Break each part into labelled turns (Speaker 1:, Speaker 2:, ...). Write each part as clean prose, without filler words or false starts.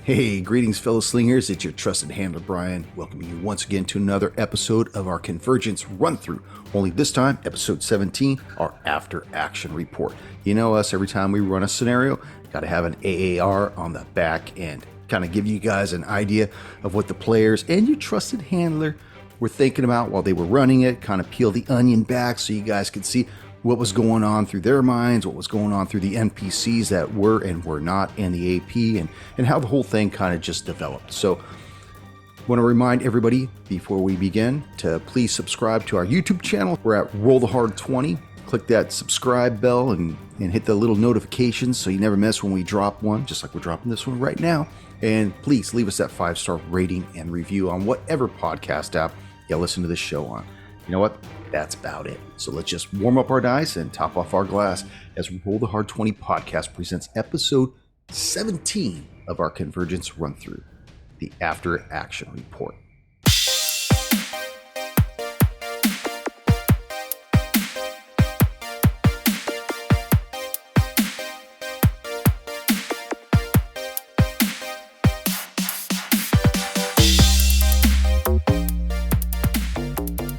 Speaker 1: Hey, greetings, fellow slingers. It's your trusted handler, Brian, welcoming you once again to another episode of our Convergence run-through. Only this time, episode 17, our After Action Report. You know us, every time we run a scenario, got to have an AAR on the back end. Kind of give you guys an idea of what the players and your trusted handler were thinking about while they were running it, kind of peel the onion back so you guys could see what was going on through their minds, what was going on through the NPCs that were and were not in the AP, and how the whole thing kind of just developed. So I want to remind everybody before we begin to please subscribe to our YouTube channel. We're at Roll the Hard 20. Click that subscribe bell and hit the little notifications so you never miss when we drop one, just like we're dropping this one right now. And please leave us that 5-star rating and review on whatever podcast app you listen to this show on. You know what? That's about it. So let's just warm up our dice and top off our glass as Roll the Hard 20 podcast presents episode 17 of our Convergence run-through, the After Action Report.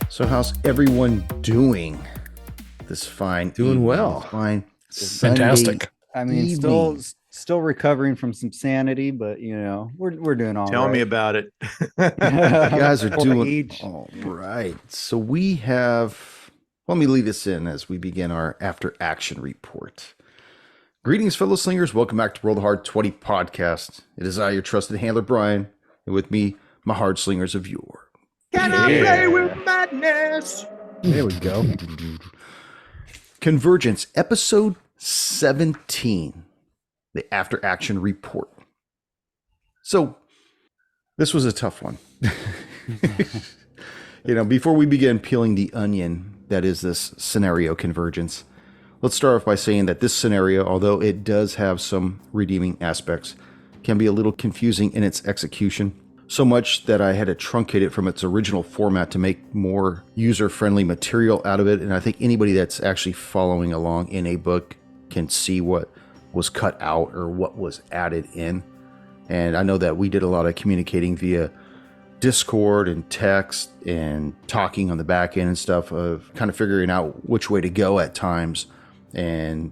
Speaker 1: So how's everyone doing this fine
Speaker 2: Doing
Speaker 1: evening?
Speaker 2: well.
Speaker 1: Fine.
Speaker 2: Fantastic.
Speaker 3: I mean,
Speaker 1: evening.
Speaker 3: still recovering from some sanity, but you know, we're doing all right.
Speaker 4: Tell me about it.
Speaker 1: You guys are doing
Speaker 3: Age.
Speaker 1: all right. So we have, let me lead us in as we begin our After Action Report. Greetings, fellow slingers. Welcome back to Roll the Hard 20 podcast. It is I, your trusted handler, Brian, and with me, my hard slingers of yore.
Speaker 4: Can I play with madness?
Speaker 2: There we go.
Speaker 1: Convergence, episode 17, the After Action Report. So, this was a tough one. Before we begin peeling the onion that is this scenario Convergence, let's start off by saying that this scenario, although it does have some redeeming aspects, can be a little confusing in its execution. So much that I had to truncate it from its original format to make more user-friendly material out of it. And I think anybody that's actually following along in a book can see what was cut out or what was added in. And I know that we did a lot of communicating via Discord and text and talking on the back end and stuff of kind of figuring out which way to go at times. And,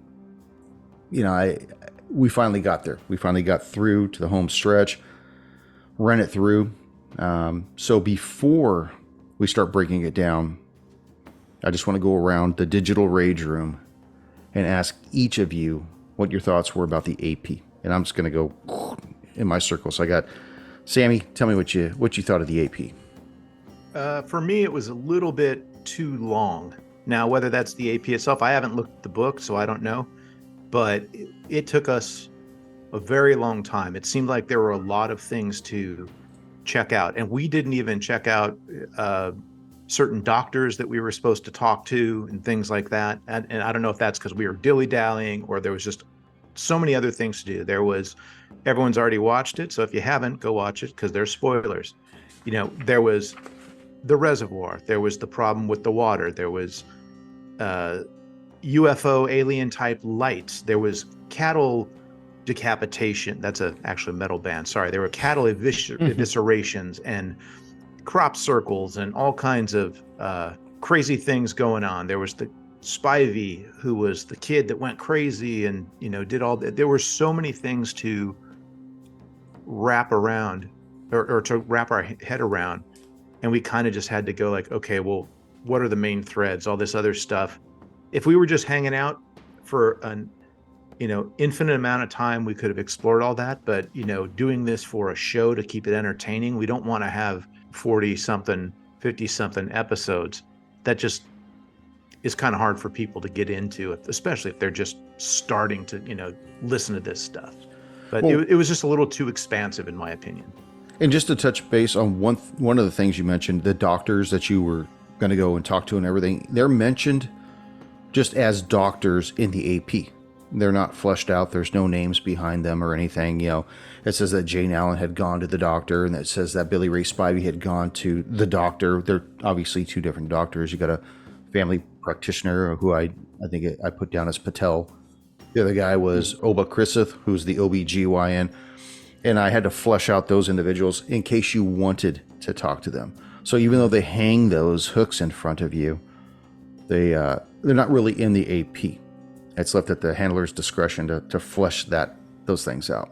Speaker 1: we finally got there. We finally got through to the home stretch. Run it through. So before we start breaking it down, I just want to go around the digital rage room and ask each of you what your thoughts were about the AP. And I'm just going to go in my circle. So I got Sammy. Tell me what you thought of the AP.
Speaker 4: For me, it was a little bit too long. Now, whether that's the AP itself, I haven't looked at the book, so I don't know. But it took us a very long time. It seemed like there were a lot of things to check out, and we didn't even check out certain doctors that we were supposed to talk to and things like that. And I don't know if that's because we were dilly-dallying or there was just so many other things to do. Everyone's already watched it, so if you haven't, go watch it because there's spoilers. There was the reservoir, there was the problem with the water, there was UFO alien type lights, there was cattle decapitation. That's actually a metal band. Sorry. There were cattle eviscerations and crop circles and all kinds of crazy things going on. There was the Spivey, who was the kid that went crazy and, did all that. There were so many things to wrap around or to wrap our head around. And we kind of just had to go like, okay, well, what are the main threads? All this other stuff. If we were just hanging out for an infinite amount of time, we could have explored all that. But, doing this for a show to keep it entertaining, we don't want to have 40-something, 50-something episodes. That just is kind of hard for people to get into, especially if they're just starting to, listen to this stuff. But it was just a little too expansive, in my opinion.
Speaker 1: And just to touch base on one of the things you mentioned, the doctors that you were going to go and talk to and everything, they're mentioned just as doctors in the AP. They're not fleshed out. There's no names behind them or anything. It says that Jane Allen had gone to the doctor, and it says that Billy Ray Spivey had gone to the doctor. They're obviously two different doctors. You got a family practitioner who I think I put down as Patel. The other guy was Oba Chrisith, who's the OBGYN. and I had to flesh out those individuals in case you wanted to talk to them. So even though they hang those hooks in front of you, they're not really in the AP. It's left at the handler's discretion to flesh those things out.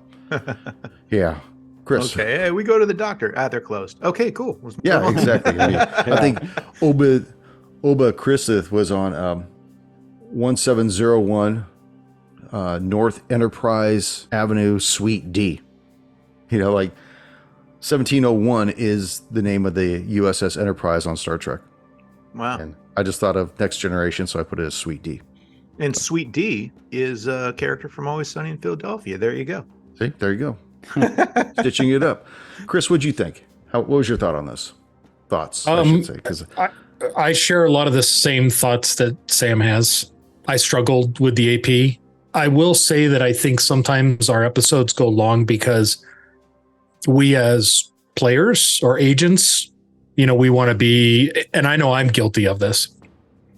Speaker 1: Yeah. Chris.
Speaker 4: Okay, hey, we go to the doctor. They're closed. Okay, cool.
Speaker 1: Yeah, exactly. I think Oba Chrisith was on 1701 North Enterprise Avenue, Suite D. You know, like 1701 is the name of the USS Enterprise on Star Trek.
Speaker 4: Wow.
Speaker 1: And I just thought of Next Generation, so I put it as Suite D.
Speaker 4: And Suite D is a character from Always Sunny in Philadelphia. There you go.
Speaker 1: See, there you go. Stitching it up. Chris, what'd you think? What was your thought on this? Thoughts, I should say. 'Cause
Speaker 2: I share a lot of the same thoughts that Sam has. I struggled with the AP. I will say that I think sometimes our episodes go long because we as players or agents, we want to be, and I know I'm guilty of this,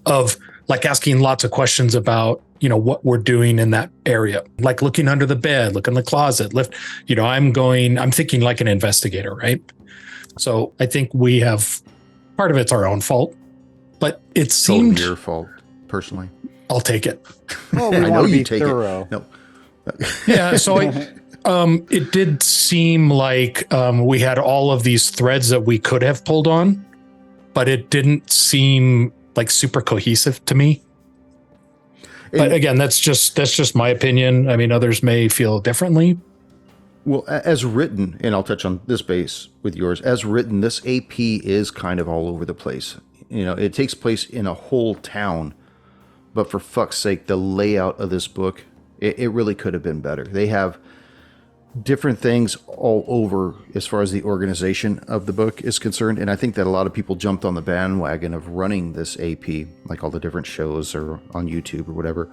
Speaker 2: of like asking lots of questions about, what we're doing in that area, like looking under the bed, look in the closet, lift, I'm thinking like an investigator, right? So I think we have, part of it's our own fault, but it seemed
Speaker 1: totally your fault, personally.
Speaker 2: I'll take it.
Speaker 3: Well, we
Speaker 1: I know
Speaker 3: want to
Speaker 1: you
Speaker 3: be
Speaker 1: take
Speaker 3: thorough.
Speaker 1: it. No.
Speaker 2: Yeah. So it did seem like we had all of these threads that we could have pulled on, but it didn't seem like super cohesive to me. But again, that's just my opinion. I mean, others may feel differently.
Speaker 1: Well, as written, and I'll touch on this base with yours, as written, this AP is kind of all over the place. It takes place in a whole town, but for fuck's sake, the layout of this book, it really could have been better. They have different things all over as far as the organization of the book is concerned. And I think that a lot of people jumped on the bandwagon of running this AP, like all the different shows or on YouTube or whatever,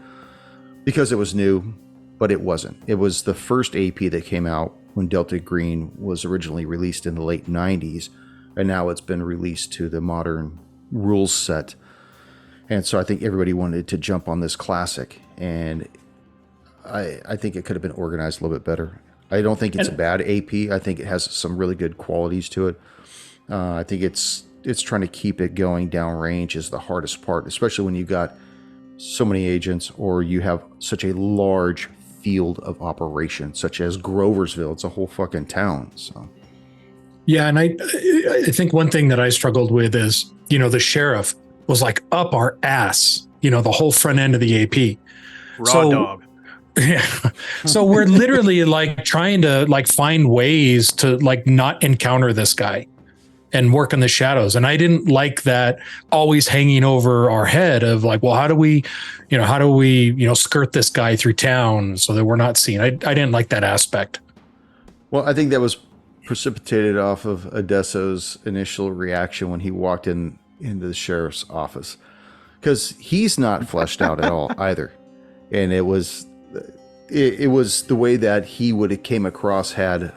Speaker 1: because it was new, but it wasn't. It was the first AP that came out when Delta Green was originally released in the late 90s. And now it's been released to the modern rules set. And so I think everybody wanted to jump on this classic. And I think it could have been organized a little bit better. I don't think it's a bad AP. I think it has some really good qualities to it. I think it's trying to keep it going downrange is the hardest part, especially when you've got so many agents or you have such a large field of operation, such as Groversville. It's a whole fucking town. So,
Speaker 2: yeah, and I think one thing that I struggled with is, the sheriff was like up our ass, the whole front end of the AP.
Speaker 4: Raw dog.
Speaker 2: Yeah. So we're literally like trying to like find ways to like not encounter this guy and work in the shadows. And I didn't like that always hanging over our head of like, well, how do we skirt this guy through town so that we're not seen? I didn't like that aspect.
Speaker 1: Well, I think that was precipitated off of Adesso's initial reaction when he walked into the sheriff's office, because he's not fleshed out at all either. And it was the way that he would have came across had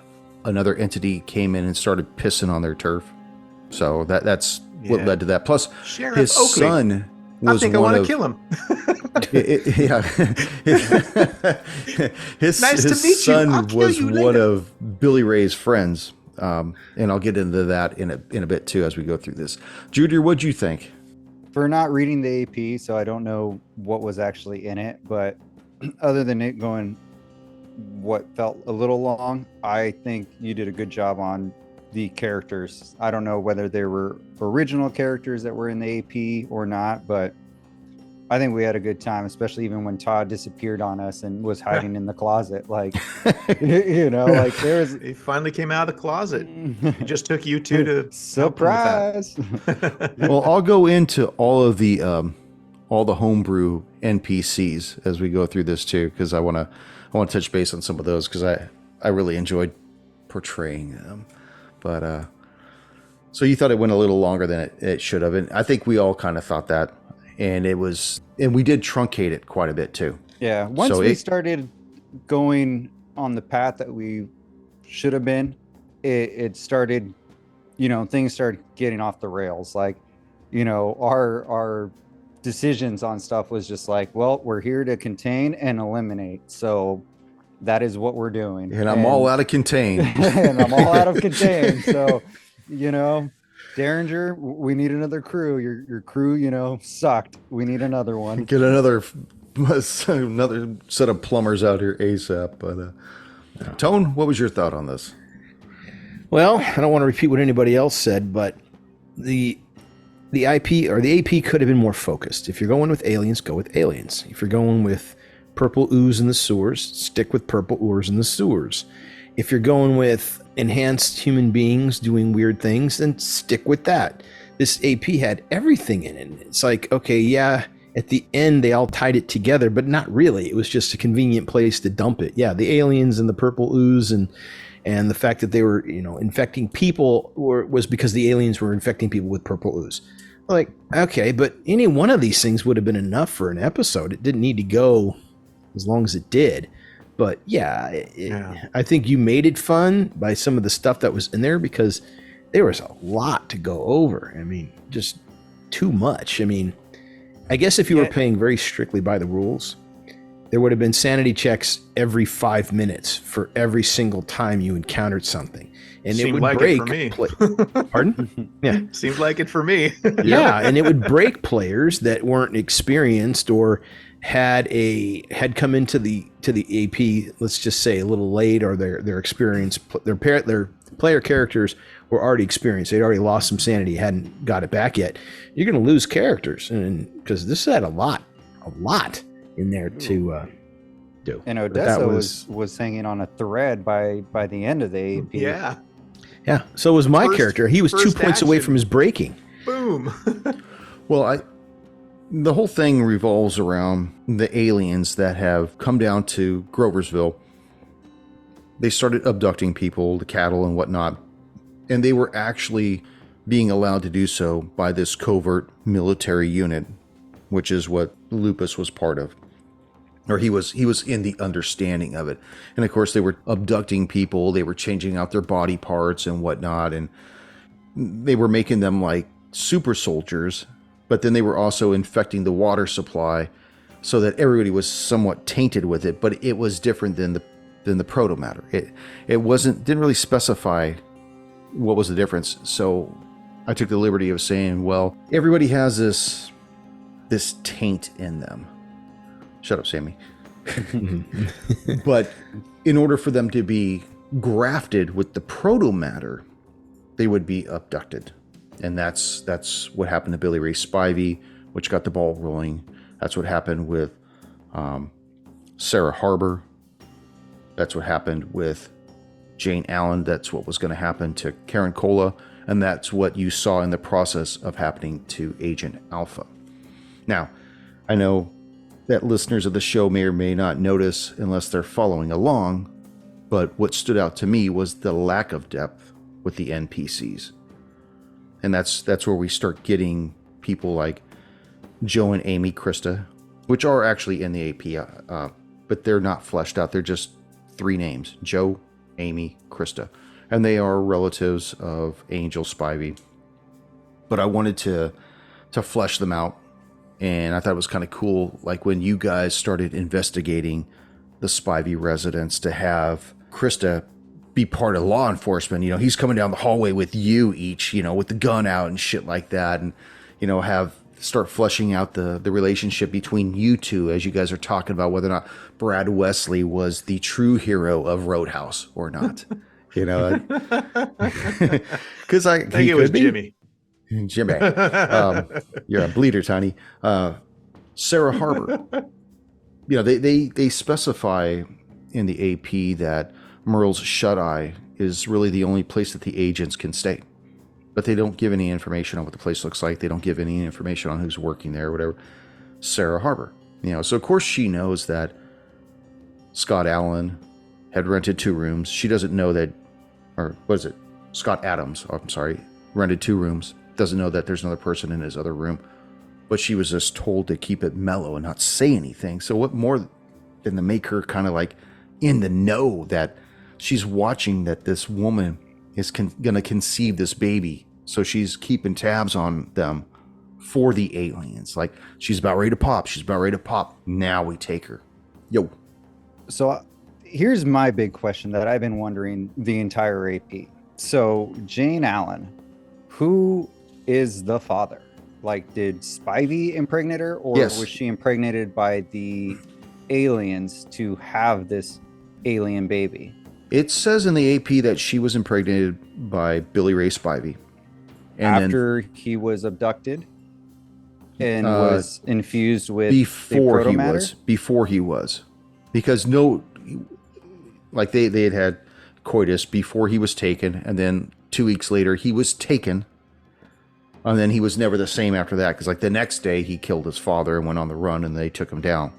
Speaker 1: another entity came in and started pissing on their turf. So that's what led to that. Plus,
Speaker 4: Sheriff
Speaker 1: his
Speaker 4: Oakley.
Speaker 1: son was
Speaker 4: I think I
Speaker 1: one
Speaker 4: want
Speaker 1: of.
Speaker 4: to kill him.
Speaker 1: His
Speaker 4: Nice to meet you.
Speaker 1: son
Speaker 4: I'll kill
Speaker 1: was
Speaker 4: you
Speaker 1: one
Speaker 4: later.
Speaker 1: of Billy Ray's friends, and I'll get into that in a bit too as we go through this. Junior, what'd you think?
Speaker 3: For not reading the AP, so I don't know what was actually in it, but other than it going what felt a little long, I think you did a good job on the characters. I don't know whether there were original characters that were in the AP or not, but I think we had a good time, especially even when Todd disappeared on us and was hiding in the closet. Like, like there was.
Speaker 4: He finally came out of the closet. It just took you two to
Speaker 3: Surprise.
Speaker 1: Well, I'll go into all the homebrew NPCs as we go through this too, because I want to touch base on some of those because I really enjoyed portraying them. But so you thought it went a little longer than it should have, and I think we all kind of thought that, and we did truncate it quite a bit too.
Speaker 3: Yeah, once we started going on the path that we should have been, it started, things started getting off the rails. Like, our decisions on stuff was just like, well, we're here to contain and eliminate. So that is what we're doing.
Speaker 1: And I'm all out of contain.
Speaker 3: And I'm all out of contain. So, Derringer, we need another crew. Your crew, sucked. We need another one.
Speaker 1: Get another set of plumbers out here ASAP. But Tone, what was your thought on this?
Speaker 5: Well, I don't want to repeat what anybody else said, but the IP or the AP could have been more focused. If you're going with aliens, go with aliens. If you're going with purple ooze in the sewers, stick with purple ooze in the sewers. If you're going with enhanced human beings doing weird things, then stick with that. This AP had everything in it. It's like, okay, yeah, at the end they all tied it together, but not really. It was just a convenient place to dump it. Yeah, the aliens and the purple ooze and the fact that they were, infecting people was because the aliens were infecting people with purple ooze. Like, okay, but any one of these things would have been enough for an episode. It didn't need to go as long as it did. But yeah, I think you made it fun by some of the stuff that was in there because there was a lot to go over. I mean, just too much. I mean, I guess if you were playing very strictly by the rules, there would have been sanity checks every 5 minutes for every single time you encountered something. And it would break.
Speaker 4: It for me.
Speaker 5: Pardon? Yeah.
Speaker 4: Seems like it for me.
Speaker 5: Yeah, and it would break players that weren't experienced or had come into the AP, let's just say a little late, or their experience, their player characters were already experienced. They'd already lost some sanity, hadn't got it back yet. You're going to lose characters, and because this had a lot in there to do.
Speaker 3: And Odessa was hanging on a thread by the end of the AP.
Speaker 5: Yeah. So was my character. He was 2 points away from his breaking.
Speaker 4: Boom.
Speaker 1: Well, the whole thing revolves around the aliens that have come down to Groversville. They started abducting people, the cattle and whatnot, and they were actually being allowed to do so by this covert military unit, which is what Lupus was part of. Or he was in the understanding of it. And of course they were abducting people, they were changing out their body parts and whatnot, and they were making them like super soldiers, but then they were also infecting the water supply so that everybody was somewhat tainted with it, but it was different than the proto matter. It didn't really specify what was the difference. So I took the liberty of saying, well, everybody has this taint in them. Shut up, Sammy. But in order for them to be grafted with the proto matter, they would be abducted. And that's what happened to Billy Ray Spivey, which got the ball rolling. That's what happened with Sarah Harbor. That's what happened with Jane Allen. That's what was going to happen to Karen Cola. And that's what you saw in the process of happening to Agent Alpha. Now, I know that listeners of the show may or may not notice unless they're following along, but what stood out to me was the lack of depth with the NPCs. And that's where we start getting people like Joe and Amy Krista, which are actually in the AP, but they're not fleshed out. They're just 3 names: Joe, Amy, Krista. And they are relatives of Angel Spivey. But I wanted to flesh them out. And I thought it was kind of cool, like when you guys started investigating the Spivey residence, to have Krista be part of law enforcement. He's coming down the hallway with you each, with the gun out and shit like that. And, start fleshing out the relationship between you two as you guys are talking about whether or not Brad Wesley was the true hero of Roadhouse or not. Because I
Speaker 4: think it was Jimmy.
Speaker 1: Jimmy. You're a bleeder, Tiny. Sarah Harbor. They specify in the AP that Merle's shut-eye is really the only place that the agents can stay. But they don't give any information on what the place looks like. They don't give any information on who's working there or whatever. Sarah Harbor. So of course she knows that Scott Allen had rented 2 rooms. She doesn't know that, or what is it? Scott Adams, rented 2 rooms. Doesn't know that there's another person in his other room. But she was just told to keep it mellow and not say anything. So what more than to make her kind of like in the know that she's watching that this woman is going to conceive this baby. So she's keeping tabs on them for the aliens. Like, she's about ready to pop. Now we take her. Yo.
Speaker 3: So here's my big question that I've been wondering the entire AP. So Jane Allen, who is the father? Like, did Spivey impregnate her, or
Speaker 1: Yes.
Speaker 3: was she impregnated by the aliens to have this alien baby?
Speaker 1: It says in the AP that she was impregnated by Billy Ray Spivey. And
Speaker 3: After he was abducted and
Speaker 1: Uh,
Speaker 3: was infused with
Speaker 1: before
Speaker 3: the
Speaker 1: he
Speaker 3: protomatter?
Speaker 1: was, because like they had coitus before he was taken, and then 2 weeks later he was taken, and then he was never the same after that, because like the next day he killed his father and went on the run, and they took him down.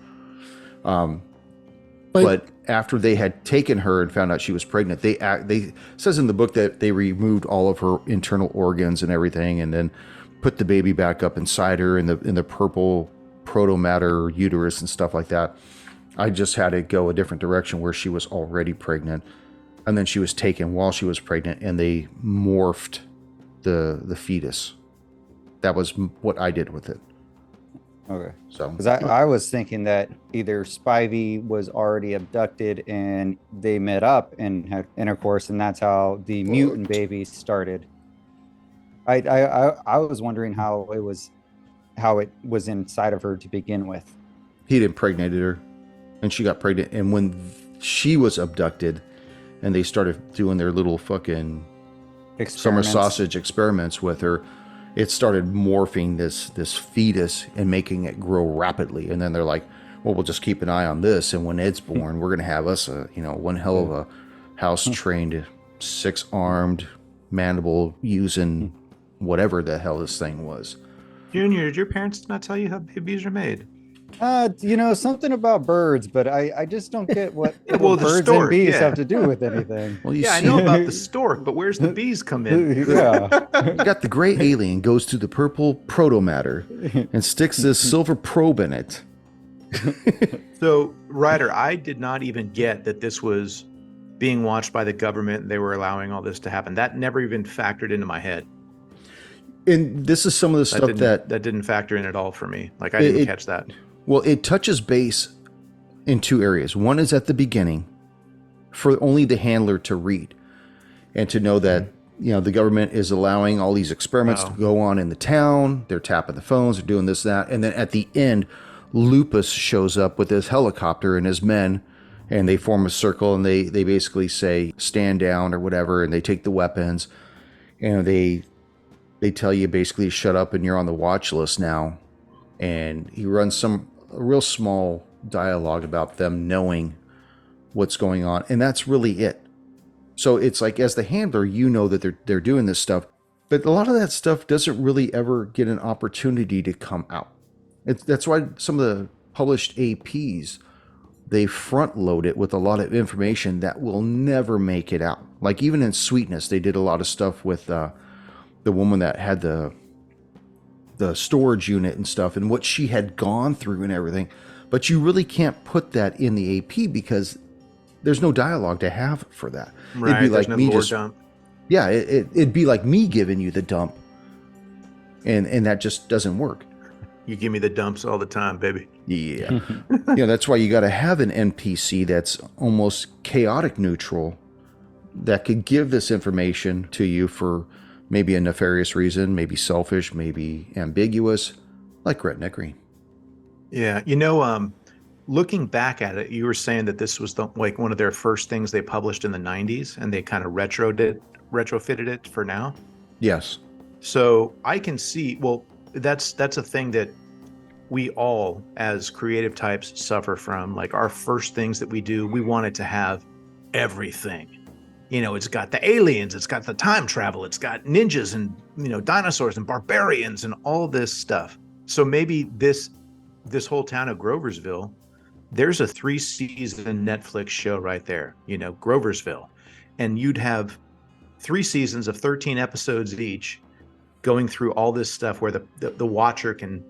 Speaker 1: But after they had taken her and found out she was pregnant, they says in the book that they removed all of her internal organs and everything, and then put the baby back up inside her in the purple protomatter uterus and stuff like that. I just had to go a different direction where she was already pregnant, and then she was taken while she was pregnant, and they morphed the fetus. That was what I did with it.
Speaker 3: Okay.
Speaker 1: So
Speaker 3: Because I was thinking that either Spivey was already abducted and they met up and had intercourse, and that's how the mutant baby started. I was wondering how it was inside of her to begin with.
Speaker 1: he'd impregnated her, and she got pregnant. And when she was abducted, and they started doing their little fucking summer
Speaker 3: Experiments.
Speaker 1: sausage experiments with her, it started morphing this fetus and making it grow rapidly. And then they're like, well, we'll just keep an eye on this, and when Ed's born, we're gonna have us one hell of a house trained 6-armed mandible using whatever the hell this thing was.
Speaker 4: Junior, did your parents not tell you how babies are made?
Speaker 3: Something about birds, but I just don't get what,
Speaker 4: Well, the
Speaker 3: birds
Speaker 4: stork,
Speaker 3: and bees
Speaker 4: yeah.
Speaker 3: have to do with anything.
Speaker 1: Well, you
Speaker 4: Yeah, I
Speaker 1: see,
Speaker 4: know about the stork, but where's the bees come in?
Speaker 3: Yeah.
Speaker 1: you got the gray alien goes to the purple protomatter and sticks this silver probe in it.
Speaker 4: So, Ryder, I did not even get that this was being watched by the government and they were allowing all this to happen. That never even factored into my head.
Speaker 1: And this is some of the stuff that
Speaker 4: didn't factor in at all for me. Like, I didn't catch that.
Speaker 1: well, it touches base in 2 areas. One is at the beginning for only the handler to read and to know that, the government is allowing all these experiments to go on in the town. They're tapping the phones, they're doing this, that. And then at the end, Lupus shows up with his helicopter and his men, and they form a circle, and they basically say, stand down or whatever. And they take the weapons, and they tell you basically shut up and you're on the watch list now. And he runs a real small dialogue about them knowing what's going on, and that's really it. So it's like, as the handler, that they're doing this stuff, but a lot of that stuff doesn't really ever get an opportunity to come out. That's why some of the published APs, they front load it with a lot of information that will never make it out. Like even in Sweetness, they did a lot of stuff with the woman that had the storage unit and stuff, and what she had gone through and everything. But you really can't put that in the AP because there's no dialogue to have for that.
Speaker 4: Right,
Speaker 1: It'd be like
Speaker 4: there's no
Speaker 1: me
Speaker 4: lore
Speaker 1: just
Speaker 4: dump.
Speaker 1: yeah, it'd be like me giving you the dump, and that just doesn't work.
Speaker 4: You give me the dumps all the time, baby.
Speaker 1: Yeah. That's why you got to have an NPC that's almost chaotic neutral that could give this information to you for maybe a nefarious reason, maybe selfish, maybe ambiguous, like Redneck Green.
Speaker 4: Yeah, looking back at it, you were saying that this was one of their first things they published in the 90s, and they kind of retrofitted it for now.
Speaker 1: Yes.
Speaker 4: So I can see, well, that's a thing that we all as creative types suffer from. Like our first things that we do, we want it to have everything. It's got the aliens, it's got the time travel, it's got ninjas and, dinosaurs and barbarians and all this stuff. So maybe this whole town of Groversville, there's a 3-season Netflix show right there, Groversville. And you'd have 3 seasons of 13 episodes each going through all this stuff where the watcher can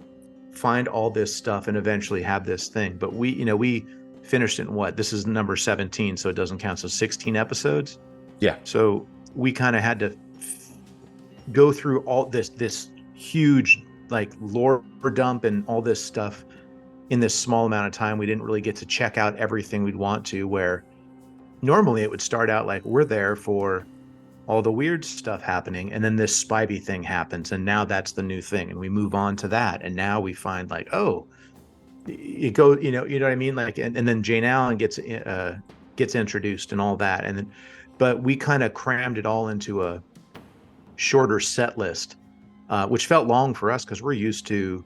Speaker 4: find all this stuff and eventually have this thing. But we finished it in what? This is number 17, so it doesn't count. So 16 episodes.
Speaker 1: Yeah.
Speaker 4: So we kind of had to go through all this huge like lore dump and all this stuff in this small amount of time. We didn't really get to check out everything we'd want to, where normally it would start out like we're there for all the weird stuff happening, and then this Spivey thing happens, and now that's the new thing, and we move on to that, and now we find like, oh, you go, you know what I mean, like, and then Jane Allen gets introduced and all that, and then, but we kind of crammed it all into a shorter set list, which felt long for us because we're used to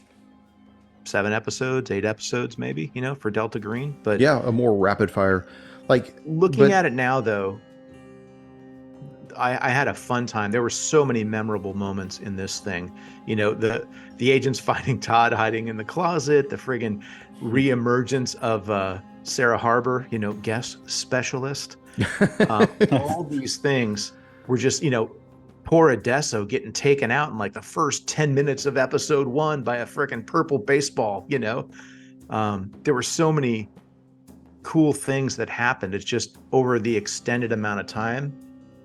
Speaker 4: 7 episodes, 8 episodes, maybe, for Delta Green. But
Speaker 1: yeah, a more rapid fire. Like
Speaker 4: looking at it now, though, I had a fun time. There were so many memorable moments in this thing. The agents finding Todd hiding in the closet, the friggin' reemergence of Sarah Harbor, guest specialist. All these things were just, poor Adesso getting taken out in like the first 10 minutes of episode 1 by a freaking purple baseball, there were so many cool things that happened. It's just over the extended amount of time,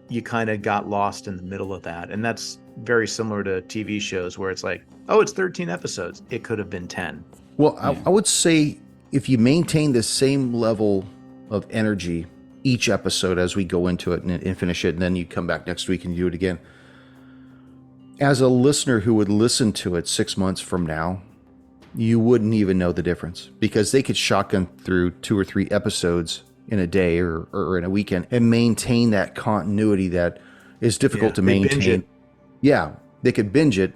Speaker 4: you kind of got lost in the middle of that. And that's very similar to TV shows where it's like, oh, it's 13 episodes. It could have been 10.
Speaker 1: Well, I would say if you maintain the same level of energy each episode as we go into it and finish it, and then you come back next week and do it again. As a listener who would listen to it 6 months from now, you wouldn't even know the difference because they could shotgun through 2 or 3 episodes in a day or in a weekend and maintain that continuity that is difficult to maintain. Yeah, they could binge it,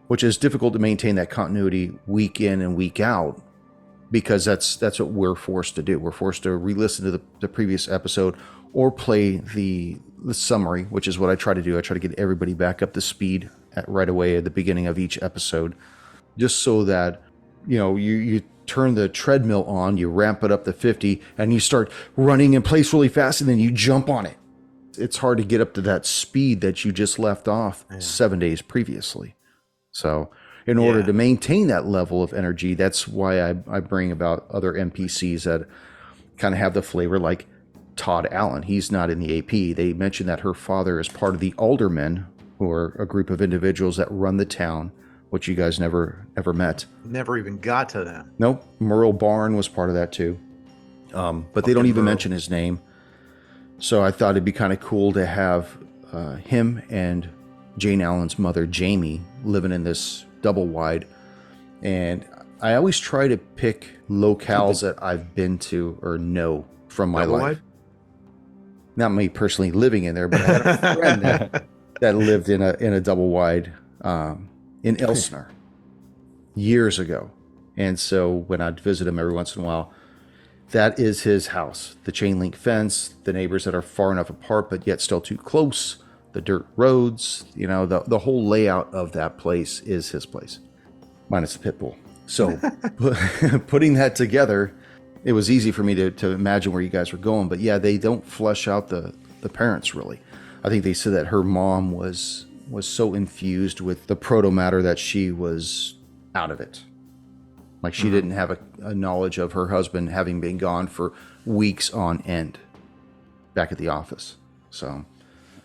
Speaker 1: which is difficult to maintain that continuity week in and week out. Because that's what we're forced to do. We're forced to re-listen to the previous episode or play the summary, which is what I try to do. I try to get everybody back up to speed right away at the beginning of each episode, just so that you turn the treadmill on, you ramp it up to 50, and you start running in place really fast, and then you jump on it. It's hard to get up to that speed that you just left off 7 days previously. So in order to maintain that level of energy, that's why I bring about other NPCs that kind of have the flavor, like Todd Allen. He's not in the AP. They mentioned that her father is part of the Aldermen, who are a group of individuals that run the town, which you guys never met.
Speaker 4: Never even got to them.
Speaker 1: Nope. Merle Barn was part of that too. But they don't even mention his name. So I thought it'd be kind of cool to have him and Jane Allen's mother, Jamie, living in this double wide. And I always try to pick locales that I've been to or know from my life. Wide? Not me personally living in there, but I had a friend that lived in a double wide in Elsner years ago. And so when I'd visit him every once in a while, that is his house. The chain link fence, the neighbors that are far enough apart but yet still too close, the dirt roads, the whole layout of that place is his place, minus the pit bull. So putting that together, it was easy for me to imagine where you guys were going. But yeah, they don't flesh out the parents really. I think they said that her mom was so infused with the proto matter that she was out of it. Like she didn't have a knowledge of her husband having been gone for weeks on end back at the office. So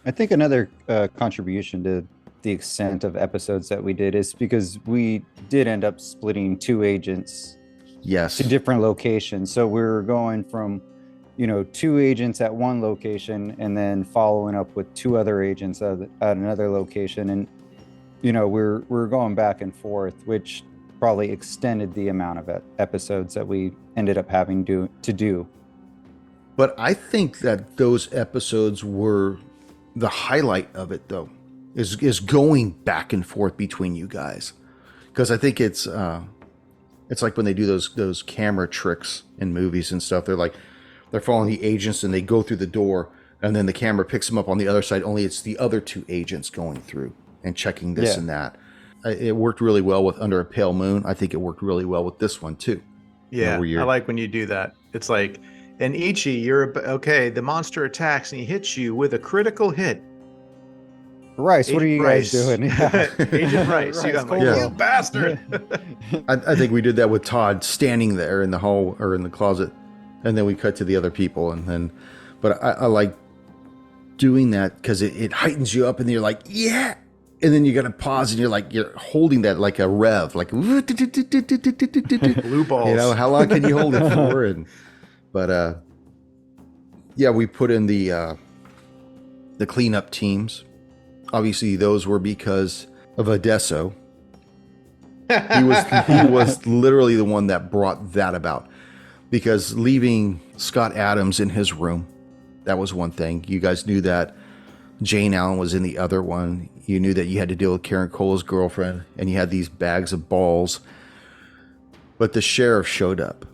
Speaker 3: I think another contribution to the extent of episodes that we did is because we did end up splitting 2 agents to different locations. So we were going from, 2 agents at one location and then following up with 2 other agents at another location. And, we're going back and forth, which probably extended the amount of episodes that we ended up having to do.
Speaker 1: But I think that those episodes were the highlight of it, though, is going back and forth between you guys, because I think it's like when they do those camera tricks in movies and stuff. They're following the agents and they go through the door, and then the camera picks them up on the other side. Only it's the other 2 agents going through and checking this and that. It worked really well with Under a Pale Moon. I think it worked really well with this one too.
Speaker 4: Yeah, I like when you do that. It's like, and Ichi, the monster attacks and he hits you with a critical hit.
Speaker 3: Rice, Agent what are you guys doing? Yeah.
Speaker 4: Agent Rice, you bastard.
Speaker 1: I think we did that with Todd standing there in the hall or in the closet, and then we cut to the other people, but I like doing that because it heightens you up, and you're like, yeah. And then you got to pause, and you're holding that like a rev, like blue
Speaker 4: balls.
Speaker 1: How long can you hold it for? Yeah, we put in the cleanup teams. Obviously, those were because of Adesso. He was literally the one that brought that about. Because leaving Scott Adams in his room, that was one thing. You guys knew that Jane Allen was in the other one. You knew that you had to deal with Karen Cola's girlfriend, and you had these bags of balls. But the sheriff showed up,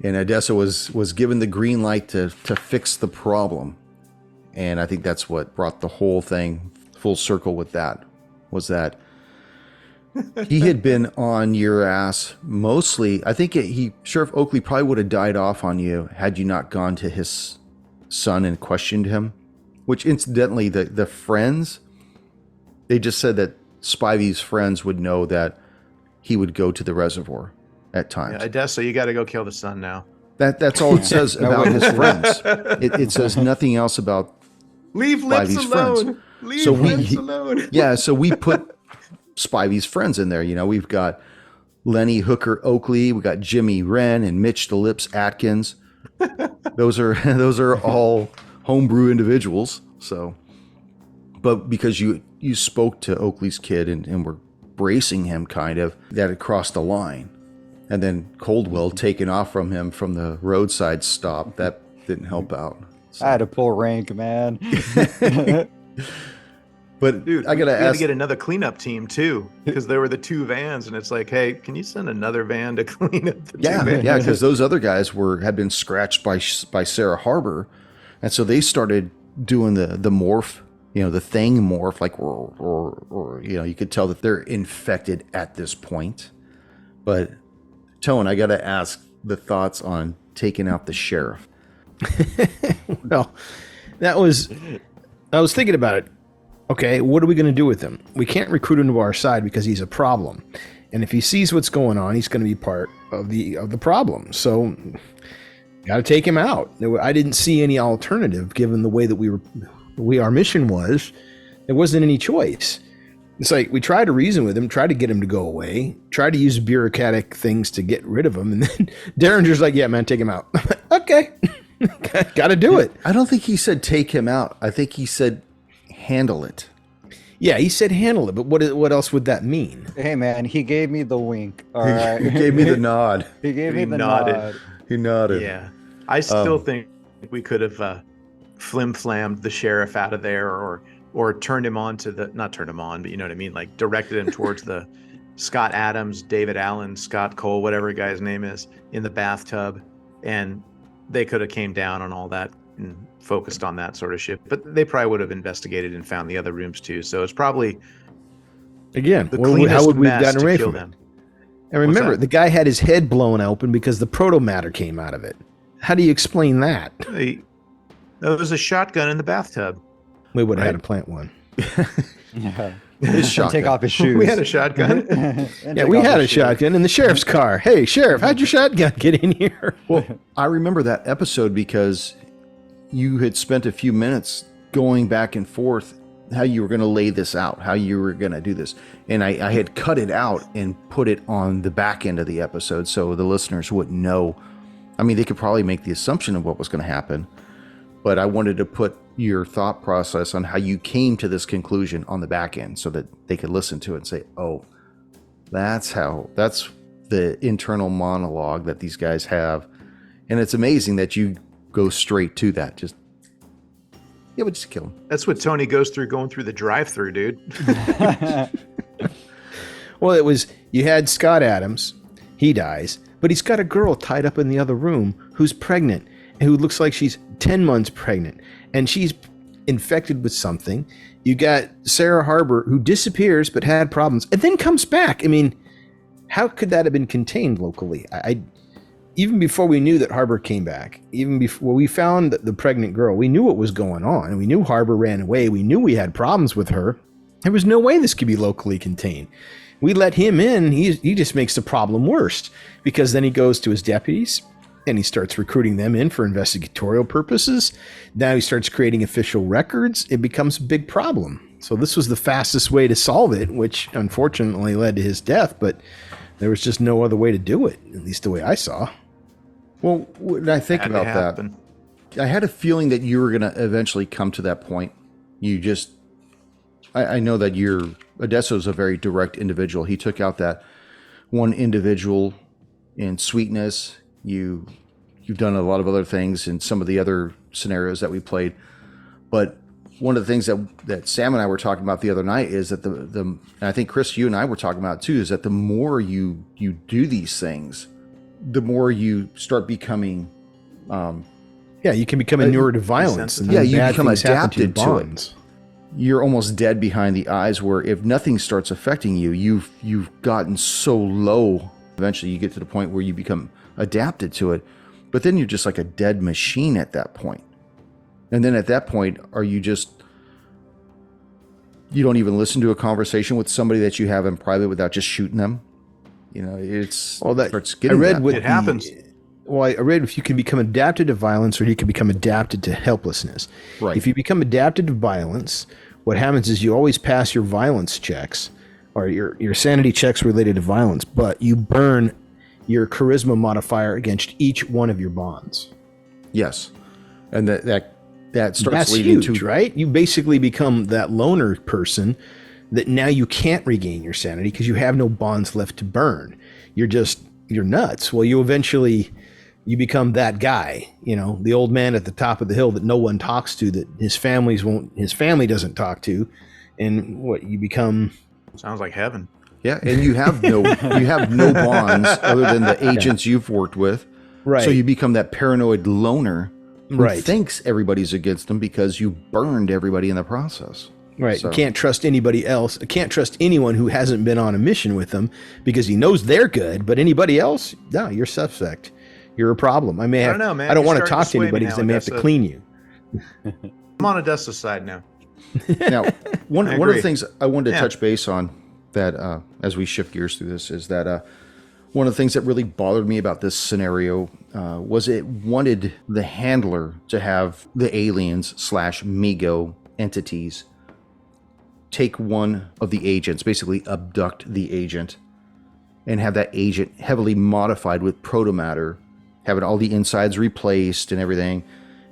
Speaker 1: and Odessa was given the green light to fix the problem. And I think that's what brought the whole thing full circle with that, was that he had been on your ass mostly. I think Sheriff Oakley probably would have died off on you had you not gone to his son and questioned him. Which, incidentally, the friends, they just said that Spivey's friends would know that he would go to the reservoir at times.
Speaker 4: Yeah, Odessa, you got to go kill the son now.
Speaker 1: That's all it says about his friends. It says nothing else about
Speaker 4: Leave Lips alone.
Speaker 1: Friends.
Speaker 4: Leave Lips alone.
Speaker 1: Yeah, so we put Spivey's friends in there. You know, we've got Lenny Hooker Oakley, we got Jimmy Wren and Mitch the Lips Atkins. Those are all homebrew individuals. So, but because you spoke to Oakley's kid and were bracing him, kind of, that had crossed the line, and then Coldwell taken off from him from the roadside stop, that didn't help out. So.
Speaker 3: I had to pull rank, man.
Speaker 1: But
Speaker 4: dude,
Speaker 1: I gotta
Speaker 4: we had
Speaker 1: ask.
Speaker 4: to get another cleanup team too, because there were the two vans, and it's like, hey, can you send another van to clean up the two vans?
Speaker 1: Yeah, because those other guys had been scratched by Sarah Harbor, and so they started doing the morph, the thing morph, like or you could tell that they're infected at this point. But Tone, I gotta ask the thoughts on taking out the sheriff.
Speaker 5: Well, I was thinking about it. Okay, what are we going to do with him? We can't recruit him to our side because he's a problem. And if he sees what's going on, he's going to be part of the problem. So, got to take him out. I didn't see any alternative given the way that our mission was. There wasn't any choice. It's like we tried to reason with him, tried to get him to go away, tried to use bureaucratic things to get rid of him, and then Derringer's like, "Yeah, man, take him out." Okay, got to do it.
Speaker 1: I don't think he said take him out. I think he said handle it.
Speaker 5: Yeah, he said handle it, but what else would that mean?
Speaker 3: Hey, man, he gave me the wink. All right.
Speaker 1: He gave me the nod.
Speaker 3: He gave me the
Speaker 4: nodded.
Speaker 3: nod.
Speaker 1: He nodded.
Speaker 4: Yeah, I still think we could have flim-flammed the sheriff out of there, or turned him on to not turned him on, but you know what I mean, like directed him towards the Scott Adams, David Allen, Scott Cole, whatever the guy's name is, in the bathtub, and they could have came down on all that and focused on that sort of shit. But they probably would have investigated and found the other rooms too. So it's probably
Speaker 5: again,
Speaker 4: the
Speaker 5: how would we have gotten away from
Speaker 4: them?
Speaker 5: And remember, the guy had his head blown open because the proto-matter came out of it. How do you explain that?
Speaker 4: There was a shotgun in the bathtub.
Speaker 5: We would have had to plant one.
Speaker 3: Yeah.
Speaker 1: His shotgun.
Speaker 3: Take off his shoes.
Speaker 4: We had a shotgun.
Speaker 5: Yeah, we had a shotgun in the sheriff's car. Hey, sheriff, how'd your shotgun get in here?
Speaker 1: Well, I remember that episode because you had spent a few minutes going back and forth how you were going to lay this out, how you were going to do this. And I had cut it out and put it on the back end of the episode so the listeners wouldn't know. I mean, they could probably make the assumption of what was going to happen, but I wanted to put your thought process on how you came to this conclusion on the back end so that they could listen to it and say, oh, that's the internal monologue that these guys have. And it's amazing that you go straight to that. Just kill him.
Speaker 4: That's what Tony goes through going through the drive-through, dude.
Speaker 5: Well, you had Scott Adams. He dies, but he's got a girl tied up in the other room who's pregnant, who looks like she's 10 months pregnant, and she's infected with something. You got Sarah Harbor, who disappears but had problems and then comes back. I mean, how could that have been contained locally? Even before we knew that Harbor came back, even before we found the pregnant girl, we knew what was going on. And we knew Harbor ran away. We knew we had problems with her. There was no way this could be locally contained. We let him in. He just makes the problem worse, because then he goes to his deputies and he starts recruiting them in for investigatorial purposes. Now he starts creating official records. It becomes a big problem. So this was the fastest way to solve it, which unfortunately led to his death, but there was just no other way to do it, at least the way I saw.
Speaker 1: Well, when I think about that, I had a feeling that you were going to eventually come to that point. You just, I know that Odesso's a very direct individual. He took out that one individual in sweetness. You've done a lot of other things in some of the other scenarios that we played. But one of the things that Sam and I were talking about the other night is that and I think Chris, you and I were talking about too, is that the more you do these things, the more you start becoming,
Speaker 5: you can become inured to violence. And
Speaker 1: you
Speaker 5: bad
Speaker 1: become
Speaker 5: things happen
Speaker 1: adapted to it. You're almost dead behind the eyes, where if nothing starts affecting you, you've gotten so low. Eventually you get to the point where you become adapted to it, but then you're just like a dead machine at that point. And then at that point, are you don't even listen to a conversation with somebody that you have in private without just shooting them? You know, starts getting
Speaker 4: it happens.
Speaker 5: I read if you can become adapted to violence or you can become adapted to helplessness.
Speaker 1: Right.
Speaker 5: If you become adapted to violence, what happens is you always pass your violence checks or your sanity checks related to violence, but you burn your charisma modifier against each one of your bonds.
Speaker 1: Yes. And that starts
Speaker 5: That's
Speaker 1: leading
Speaker 5: huge,
Speaker 1: to
Speaker 5: right? You basically become that loner person that now you can't regain your sanity because you have no bonds left to burn. You're nuts. Well, you become that guy, the old man at the top of the hill that no one talks to, that his family doesn't talk to. And what you become.
Speaker 4: Sounds like heaven.
Speaker 1: Yeah. And you have no bonds other than the agents you've worked with.
Speaker 5: Right.
Speaker 1: So you become that paranoid loner who
Speaker 5: right.
Speaker 1: thinks everybody's against them because you burned everybody in the process.
Speaker 5: Right.
Speaker 1: So.
Speaker 5: You can't trust anybody else. You can't trust anyone who hasn't been on a mission with them because he knows they're good, but anybody else, no, you're suspect. You're a problem. I don't know, man. I don't want to talk to anybody because they may have to clean you.
Speaker 4: I'm on Odessa's side now.
Speaker 1: Now, one of the things I wanted to touch base on that as we shift gears through this is that one of the things that really bothered me about this scenario was it wanted the handler to have the aliens / Migo entities take one of the agents, basically abduct the agent, and have that agent heavily modified with protomatter, having all the insides replaced and everything,